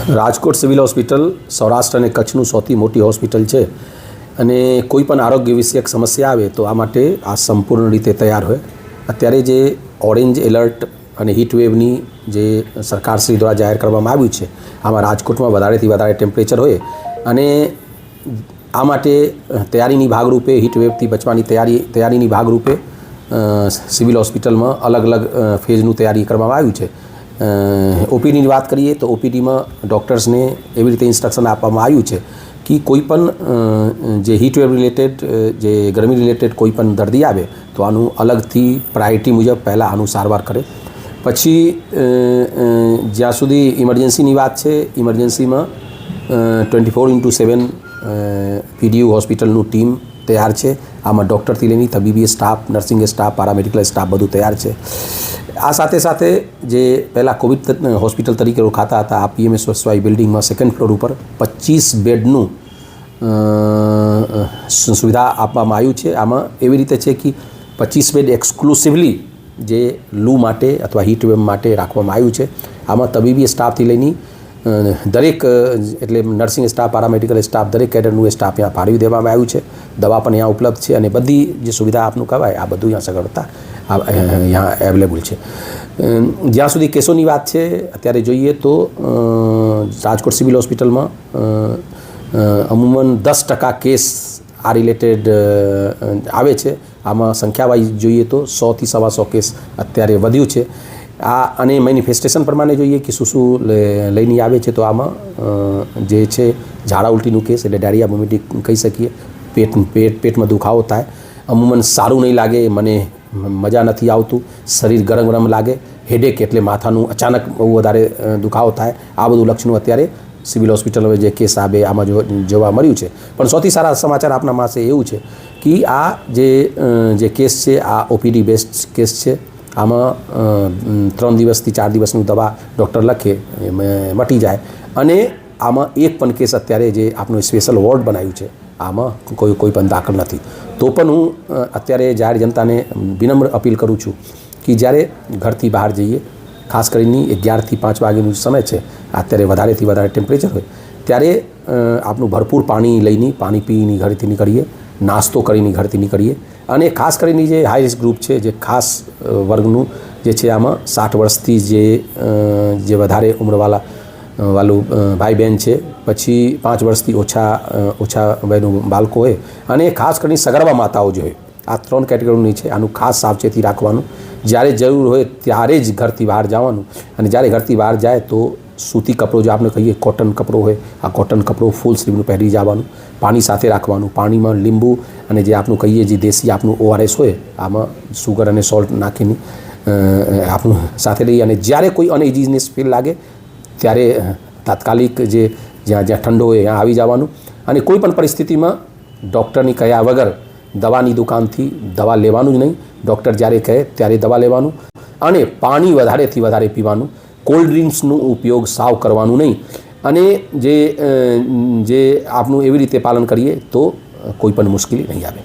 Rajkot civil hospital Saurashtra અને કચ્છનું સૌથી મોટી હોસ્પિટલ છે અને કોઈ પણ આરોગ્ય વિષયક સમસ્યા આવે તો આ માટે આ સંપૂર્ણ રીતે તૈયાર હોય. અત્યારે જે ઓરેન્જ એલર્ટ અને હીટ વેવની જે સરકારશ્રી દ્વારા જાહેર કરવામાં આવ્યું છે, આમાં રાજકોટમાં વધારેથી વધારે ટેમ્પરેચર હોય અને આ માટે તૈયારીની ભાગરૂપે હીટ વેવથી બચવાની તૈયારીની ભાગરૂપે સિવિલ હોસ્પિટલમાં અલગ અલગ ફેઝનું તૈયારી કરવામાં આવ્યું છે. ઓપીડીની વાત કરીએ તો ઓપીડીમાં ડૉક્ટર્સને એવી રીતે ઇન્સ્ટ્રક્શન આપવામાં આવ્યું છે કે કોઈ પણ જે હીટ વેવ રિલેટેડ જે ગરમી રિલેટેડ કોઈ પણ દર્દી આવે તો આનું અલગથી પ્રાયોરિટી મુજબ પહેલાં આનું સારવાર કરે. પછી જ્યાં સુધી ઇમરજન્સીની વાત છે, ઇમરજન્સીમાં 24/7 પીડીયુ હોસ્પિટલનું ટીમ તૈયાર છે. આમાં ડૉક્ટરથી લઈને તબીબી staff, nursing staff, paramedical staff બધું તૈયાર છે. આ સાથે સાથે જે પહેલાં કોવિડ હોસ્પિટલ તરીકે ઓળખાતા હતા, આ PMSY બિલ્ડિંગમાં સેકન્ડ ફ્લોર ઉપર 25 બેડનું સુવિધા આપવામાં આવ્યું છે. આમાં એવી રીતે છે કે 25 બેડ એક્સક્લુસિવલી જે લૂ માટે અથવા હીટ વેવ માટે રાખવામાં આવ્યું છે. આમાં તબીબી સ્ટાફથી લઈને દરેક એટલે નર્સિંગ સ્ટાફ, પેરામેડિકલ સ્ટાફ, દરેક કેડરનું સ્ટાફ ત્યાં ફાળવી દેવામાં આવ્યું છે. દવા પણ અહીંયા ઉપલબ્ધ છે અને બધી જે સુવિધા આપનું કહેવાય આ બધું અહીંયા સગવડતા यहाँ अवेलेबल है. જ્યાં સુધી કેસોની વાત છે, અત્યારે જોઈએ તો રાજકોટ સિવિલ હોસ્પિટલમાં અમૂમન 10% કેસ આ રિલેટેડ આવે છે. આમાં સંખ્યા વાઇઝ જોઈએ તો 100 થી 125 કેસ અત્યારે વધ્યું છે. આ અને મેનિફેસ્ટેશન પ્રમાણે જોઈએ કે શું લઈને આવે છે તો આમાં જે છે ઝાડા ઉલટીનું કેસ એટલે ડાયરિયા વોમિટિંગ કહી શકીએ. પેટમાં દુખાવો થાય, અમૂમન સારું નહીં લાગે, મને મજા નથી આવતું, શરીર ગરમ ગરમ લાગે, હેડેક એટલે માથાનું અચાનક બહુ વધારે દુખાવો થાય, આ બધું લક્ષણો અત્યારે સિવિલ હોસ્પિટલ જે કેસ આવે આમાં જોવા મળ્યું છે. પણ સૌથી સારા સમાચાર આપના પાસે એવું છે કે આ જે કેસ છે આ ઓપીડી બેસ્ડ કેસ છે. આમાં 3 દિવસથી 4 દિવસનું દવા ડૉક્ટર લખે મટી જાય અને આમાં એક પણ કેસ અત્યારે જે આપણું સ્પેશિયલ વોર્ડ બનાવ્યું છે આમાં કોઈ પણ દાખલ નથી. તો પણ હું અત્યારે જાહેર જનતાને વિનમ્ર અપીલ કરું છું કે જ્યારે ઘરથી બહાર જઈએ, ખાસ કરીને 11 થી 5 વાગ્યાનો સમય છે, અત્યારે વધારેથી વધારે ટેમ્પરેચર હોય, ત્યારે આપણું ભરપૂર પાણી લઈને પાણી પીને ઘરેથી નીકળીએ, નાસ્તો કરીને ઘરથી નીકળીએ. અને ખાસ કરીને જે હાઈ રિસ્ક ગ્રુપ છે, જે ખાસ વર્ગનું જે છે, આમાં 60 વર્ષથી જે વધારે ઉંમરવાળું ભાઈ બહેન છે, પછી 5 વર્ષથી ઓછા વયનું બાળકો હોય અને ખાસ કરીને સગર્ભા માતાઓ જે હોય, આ 3 કેટેગરીની છે. આનું ખાસ સાવચેતી રાખવાનું. જ્યારે જરૂર હોય ત્યારે જ ઘરથી બહાર જવાનું અને જ્યારે ઘરથી બહાર જાય તો સૂતી કપડો જે આપણે કહીએ કોટન કપડો હોય, આ કોટન કપડો ફૂલ સ્લીવનું પહેરી જવાનું. પાણી સાથે રાખવાનું. પાણીમાં લીંબુ અને જે આપણું કહીએ જે દેશી આપણું ORS હોય આમાં સુગર અને સોલ્ટ નાખીને આપણું સાથે લઈએ અને જ્યારે કોઈ અનઇઝીનેસ ફીલ લાગે ત્યારે તાત્કાલિક જ્યાં ઠંડો હોય ત્યાં આવી જવાનું અને કોઈ પણ પરિસ્થિતિમાં ડૉક્ટરની કહ્યા વગર દવાની દુકાનથી દવા લેવાનું જ નહીં. ડૉક્ટર જ્યારે કહે ત્યારે દવા લેવાનું અને પાણી વધારેથી વધારે પીવાનું. કોલ્ડ ડ્રિંક્સનો ઉપયોગ સાવ કરવાનું નહીં અને જે આપણું એવી રીતે પાલન કરીએ તો કોઈ પણ મુશ્કેલી નહીં આવે.